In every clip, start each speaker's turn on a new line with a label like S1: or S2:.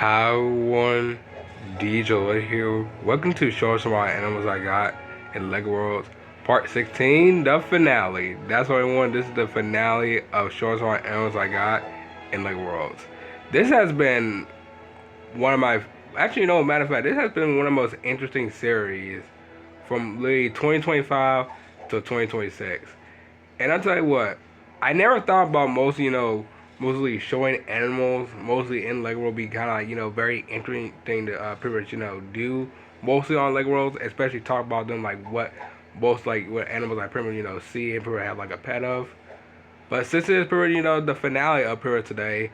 S1: Hi everyone, DJ here. Welcome to Show Some My Animals I Got in Lego Worlds Part 16, the finale. That's what I want. This is the finale of Show Some My Animals I Got in Lego Worlds. This has been one of my, actually no, matter of fact, this has been one of the most interesting series from literally 2025 to 2026. And I'll tell you what, I never thought about mostly showing animals, mostly in Lego World, be kind of very interesting to pretty much do mostly on Lego Worlds, especially talk about them like what animals I pretty much see and pretty much have like a pet of. But since it's pretty the finale of Pyrrha today,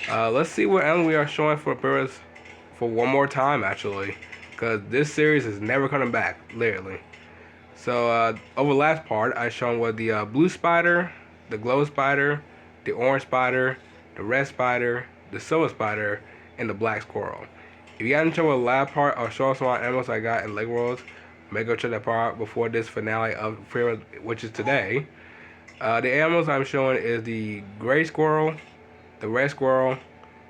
S1: let's see what animal we are showing for Pyrrha's for one more time actually, because this series is never coming back, literally. So over the last part, I shown what the blue spider, the glow spider, the orange spider, the red spider, the silver spider, and the black squirrel. If you haven't shown the last part, I'll show some animals I got in Lego Worlds. Make go check that part out before this finale of Fear, which is today. The animals I'm showing is the gray squirrel, the red squirrel,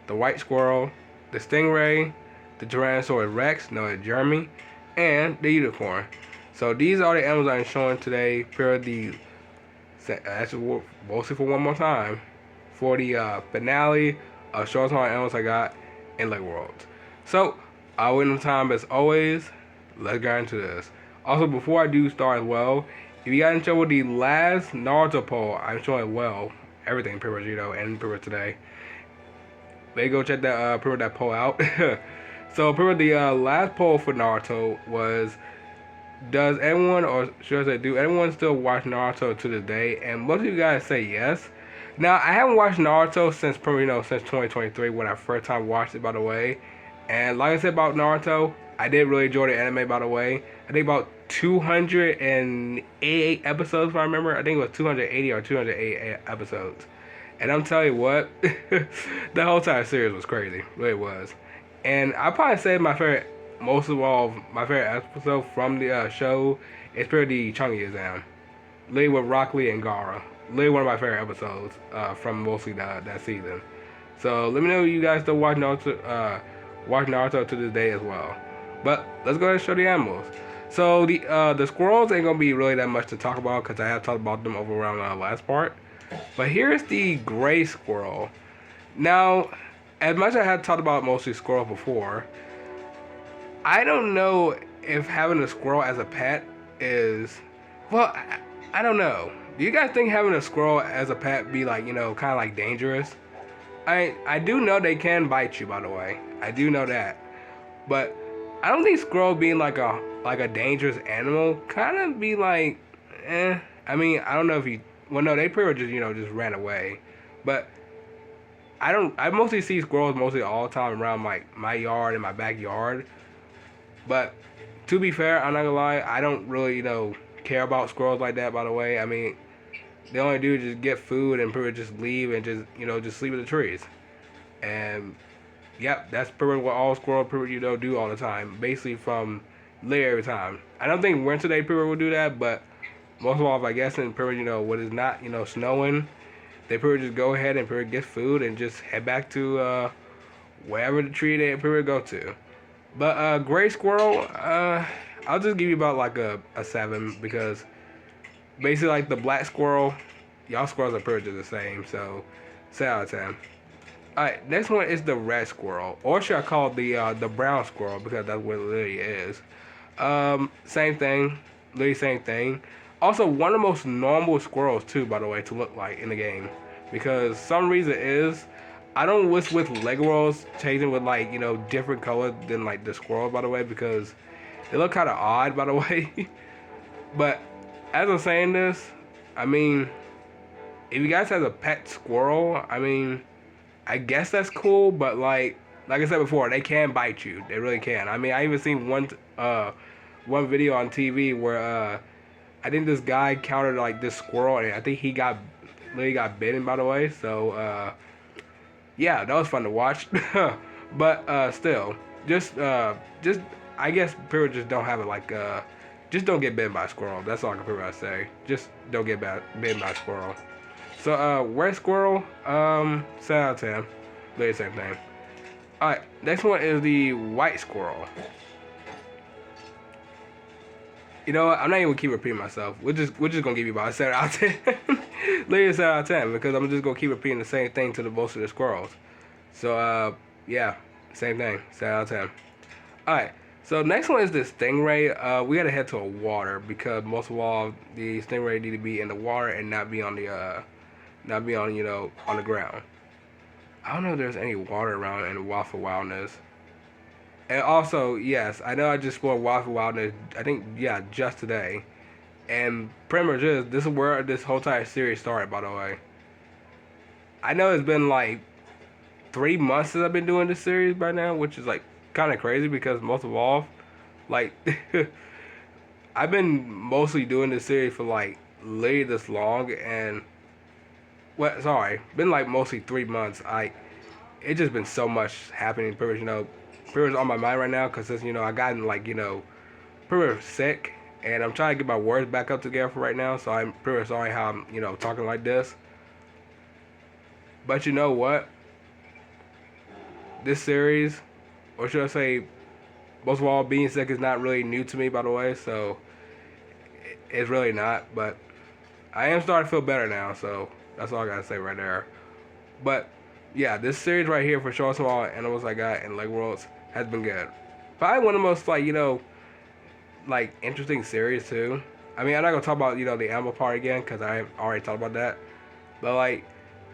S1: the white squirrel, the stingray, the Tyrannosaurus Rex, known as Jeremy, and the unicorn. So these are the animals I'm showing today for the, actually mostly for one more time, for the finale of Show Us How Animals I Got in Lego Worlds. So, I'll wait no time as always, let's get into this. Also, before I do start as well, if you guys didn't show the last Naruto poll, I'm showing as well, everything pretty much, and pretty much today. Maybe go check that pretty much that poll out. So pretty much the last poll for Naruto was, does anyone, or should I say, do anyone still watch Naruto to this day? And most of you guys say yes. Now, I haven't watched Naruto since probably, since 2023 when I first time watched it, by the way. And like I said about Naruto, I did really enjoy the anime, by the way. I think about 288 episodes, if I remember. I think it was 280 or 288 episodes. And I'm telling you what, the whole entire series was crazy. It really was. And I probably say my favorite, most of all, my favorite episode from the show is probably the Chungi exam. Literally with Rock Lee and Gara. Literally one of my favorite episodes from mostly that season. So let me know if you guys still watch Naruto to this day as well. But let's go ahead and show the animals. So the squirrels ain't gonna be really that much to talk about because I have talked about them over around the last part. But here's the gray squirrel. Now, as much as I have talked about mostly squirrels before, I don't know if having a squirrel as a pet is, well, I don't know. Do you guys think having a squirrel as a pet be like, kind of like dangerous? I do know they can bite you, by the way. I do know that. But I don't think squirrel being like a dangerous animal kind of be like, eh. I mean, I don't know if you, well, no, they pretty much just ran away. But I mostly see squirrels mostly all the time around my yard and my backyard. But to be fair, I'm not gonna lie, I don't really, care about squirrels like that, by the way. I mean, they only do is just get food and pretty much just leave and just, just sleep in the trees. And yep, that's pretty much what all squirrels pretty much, do all the time. Basically from literally every time. I don't think winter they pretty much will do that, but most of all, if I guess in pretty much, when it's not, snowing, they pretty much just go ahead and pretty much get food and just head back to wherever the tree they pretty much go to. But gray squirrel, I'll just give you about like a 7 because basically like the black squirrel, y'all squirrels are pretty much the same. So 7 out of 10. Alright, next one is the red squirrel, or should I call it the brown squirrel because that's what it literally is. Same thing, literally same thing. Also, one of the most normal squirrels too, by the way, to look like in the game, because some reason is I don't wish with Lego Worlds changing with like different colors than like the squirrel, by the way, because they look kind of odd, by the way. But as I'm saying this, I mean, if you guys have a pet squirrel, I mean, I guess that's cool. But like I said before, they can bite you. They really can. I mean, I even seen one video on TV where I think this guy counted like this squirrel, and I think he literally got bitten, by the way. So yeah, that was fun to watch. But still, just I guess people just don't have it like just don't get bitten by a squirrel. That's all I can pretty much say. Just don't get bitten by a squirrel. So red squirrel, 7 out of 10. Literally same thing. Alright, next one is the white squirrel. You know what? I'm not even gonna keep repeating myself. We're just gonna give you about a 7 out of 10. Literally a 7 out of 10 because I'm just gonna keep repeating the same thing to the most of the squirrels. So yeah, same thing, 7 out of 10. Alright, so next one is this stingray. We gotta head to a water because most of all the stingray need to be in the water and not be on the not be on on the ground. I don't know if there's any water around in Waffle Wildness. And also, yes, I know I just spoiled Waffle Wildness. I think just today. And pretty much this is where this whole entire series started. By the way, I know it's been like 3 months since I've been doing this series by now, which is like kind of crazy because most of all, like I've been mostly doing this series for like literally this long, and been like mostly 3 months. It just been so much happening. Pretty much on my mind right now because I gotten like pretty much sick, and I'm trying to get my words back up together for right now. So I'm pretty much sorry how I'm talking like this. But you know what? This series, or should I say, most of all, being sick is not really new to me, by the way. So it's really not. But I am starting to feel better now. So that's all I gotta say right there. But yeah, this series right here for showing some all animals I got in Lego Worlds has been good. Probably one of the most like interesting series too. I mean, I'm not gonna talk about the animal part again because I already talked about that. But like,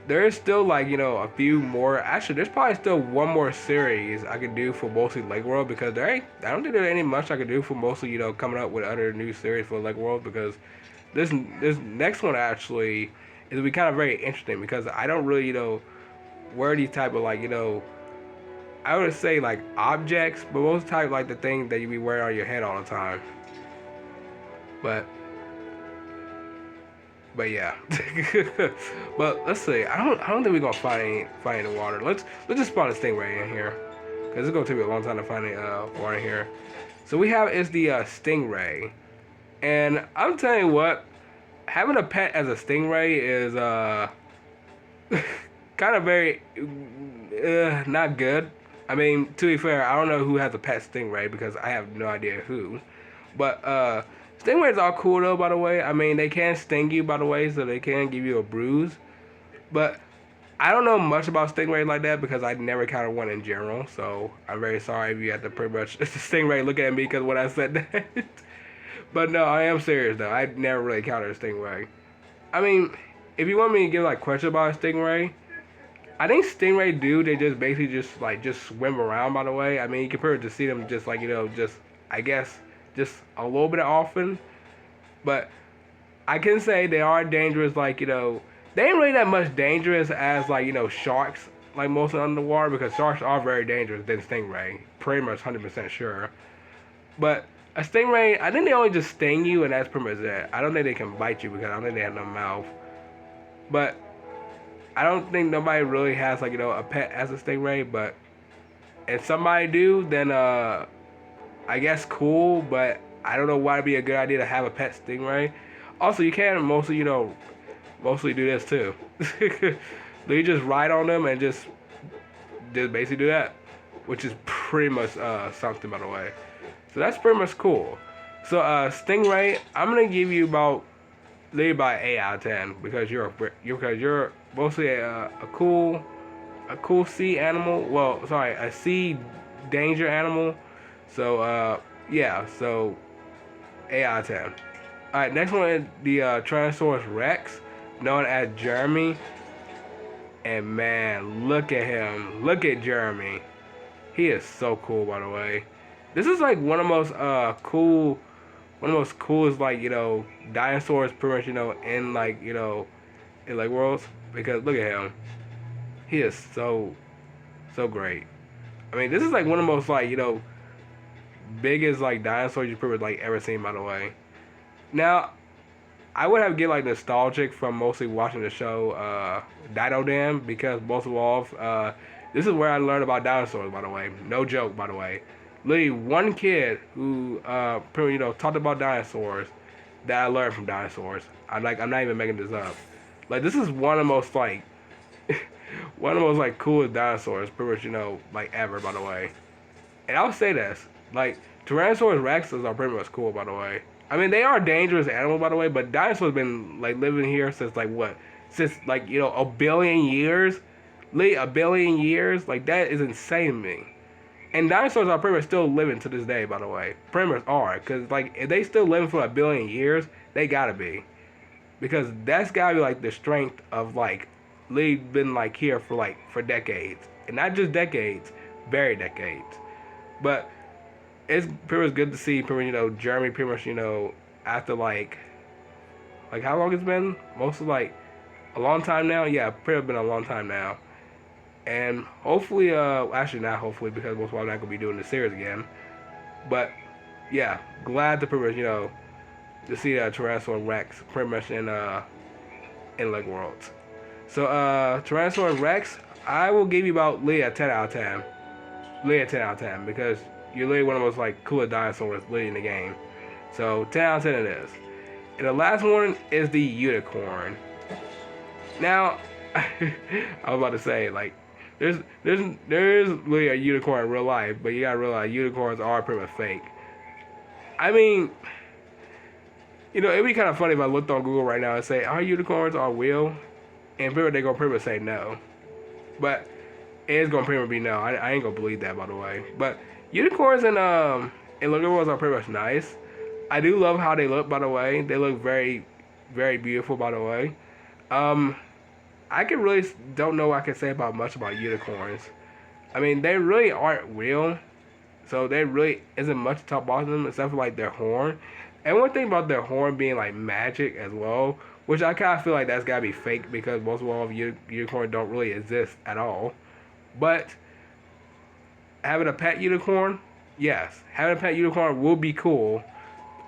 S1: there is still like a few more. Actually, there's probably still one more series I could do for mostly Lego World because I don't think there's any much I could do for mostly coming up with other new series for Lego World because this next one actually is be kind of very interesting because I don't really wear these type of I would say like objects, but most type like the thing that you be wearing on your head all the time. But yeah. But let's see. I don't think we're gonna find any water. Let's just spawn a stingray in here, cause it's gonna take me a long time to find any water in here. So we have is the stingray, and I'm telling you what, having a pet as a stingray is kind of very not good. I mean, to be fair, I don't know who has a pet stingray because I have no idea who. But stingrays are cool though, by the way. I mean, they can sting you, by the way, so they can give you a bruise. But I don't know much about stingrays like that because I never encountered one in general. So I'm very sorry if you had to pretty much stingray look at me because when I said that. But no, I am serious though. I never really encountered a stingray. I mean, if you want me to give like questions about a stingray, I think stingray they just basically just swim around. By the way, I mean you compare it to see them just like just I guess just a little bit often, but I can say they are dangerous. Like they ain't really that much dangerous as like sharks like most underwater because sharks are very dangerous than stingray. Pretty much 100% sure, but a stingray I think they only just sting you and that's pretty much it. I don't think they can bite you because I don't think they have no mouth, but I don't think nobody really has like a pet as a stingray, but if somebody do, then I guess cool, but I don't know why it'd be a good idea to have a pet stingray. Also, you can mostly do this too. You just ride on them and just basically do that, which is pretty much something, by the way. So that's pretty much cool. So stingray, I'm gonna give you about literally by 8 out of 10 because you're mostly a cool sea animal. Well, sorry, a sea danger animal. So yeah, so 8 out of 10. All right, next one is the Tyrannosaurus Rex, known as Jeremy. And man, look at him. Look at Jeremy. He is so cool, by the way. This is like one of the most coolest like dinosaurs pretty much in like in like worlds because look at him. He is so great. I mean, this is like one of the most like biggest like dinosaurs you pretty much like ever seen, by the way. Now, I would have to get like nostalgic from mostly watching the show Dino Dam because most of all, this is where I learned about dinosaurs, by the way. No joke, by the way. Literally one kid who pretty talked about dinosaurs that I learned from dinosaurs. I'm not even making this up. Like this is one of the most like one of the most like coolest dinosaurs, pretty much, like ever, by the way. And I'll say this, like Tyrannosaurus Rexes are pretty much cool, by the way. I mean, they are dangerous animals, by the way, but dinosaurs been like living here since like what? Since like a billion years, literally a billion years. Like that is insane to me. And dinosaurs are pretty much still living to this day, by the way. Pretty much are, cause like if they still living for a billion years, they gotta be, because that's gotta be like the strength of like they've been like here for decades, and not just decades, very decades. But it's pretty much good to see pretty much, Jeremy pretty much, after like how long it's been? Mostly like a long time now. Yeah, pretty much been a long time now. And hopefully, actually not hopefully, because most of all I'm not gonna be doing the series again. But yeah, glad to pretty much, to see Tyrannosaurus Rex pretty much in Lego Worlds. So Tyrannosaurus Rex, I will give you about Leah 10 out of 10. Leah 10 out of 10, because you're literally one of the most like coolest dinosaurs literally in the game. So 10 out of 10 it is. And the last one is the unicorn. Now, I was about to say like there's really a unicorn in real life, but you gotta realize unicorns are pretty much fake. I mean, it'd be kind of funny if I looked on Google right now and say, are unicorns are real? And people they're gonna pretty much say no. But it's gonna pretty much be no. I ain't gonna believe that, by the way. But unicorns and Lego Worlds are pretty much nice. I do love how they look, by the way. They look very, very beautiful, by the way. I can really don't know what I can say about much about unicorns. I mean, they really aren't real, so there really isn't much to talk about them except for like their horn. And one thing about their horn being like magic as well, which I kind of feel like that's gotta be fake, because most of all unicorns don't really exist at all. But having a pet unicorn, yes, having a pet unicorn would be cool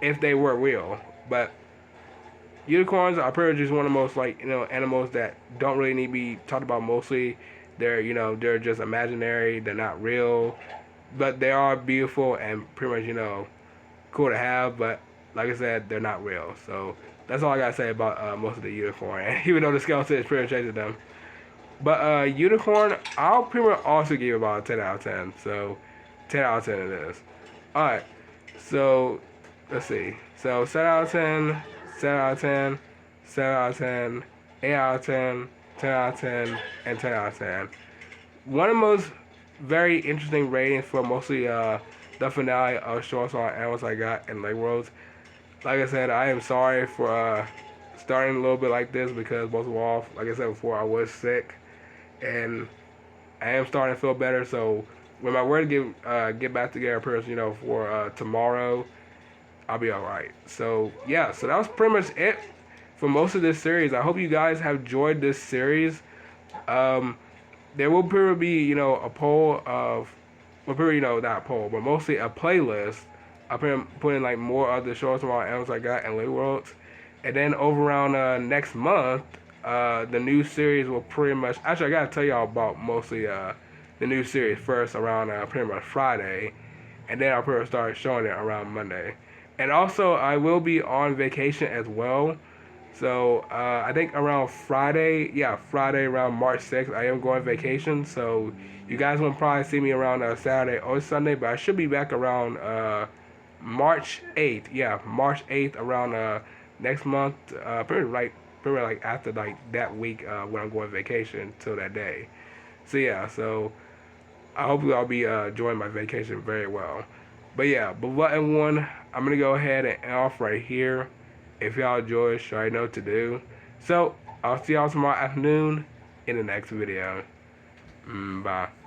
S1: if they were real. But unicorns are pretty much just one of the most like animals that don't really need to be talked about. Mostly, they're just imaginary. They're not real, but they are beautiful and pretty much cool to have. But like I said, they're not real. So that's all I gotta say about most of the unicorn. Even though the skeleton is pretty much chasing them. But unicorn, I'll pretty much also give about a 10 out of 10. So 10 out of 10 it is. Alright, so let's see. So 7 out of 10, 7 out of 10, 7 out of 10, 8 out of 10, 10 out of 10, and 10 out of 10. One of the most very interesting ratings for mostly the finale of Short Song Animals I got in Lego Worlds. Like I said, I am sorry for starting a little bit like this, because most of all, like I said before, I was sick. And I am starting to feel better, so when my word get back together, for tomorrow, I'll be alright. So yeah, so that was pretty much it for most of this series. I hope you guys have enjoyed this series. There will probably be a poll of, well, probably not a poll, but mostly a playlist. I'll put in like more of the shorts and animals I got in Lego Worlds, and then over around next month. The new series will pretty much, actually I gotta tell y'all about mostly the new series first around pretty much Friday, and then I'll probably start showing it around Monday. And also I will be on vacation as well, so I think around Friday around March 6th I am going on vacation, so you guys won't probably see me around Saturday or Sunday, but I should be back around March 8th, March 8th around next month, pretty like after like that week when I'm going on vacation till that day. So yeah, so I hope I'll be enjoying my vacation very well. But yeah, button one, I'm gonna go ahead and end off right here. If y'all enjoy, you already know what to do. So I'll see y'all tomorrow afternoon in the next video. Bye.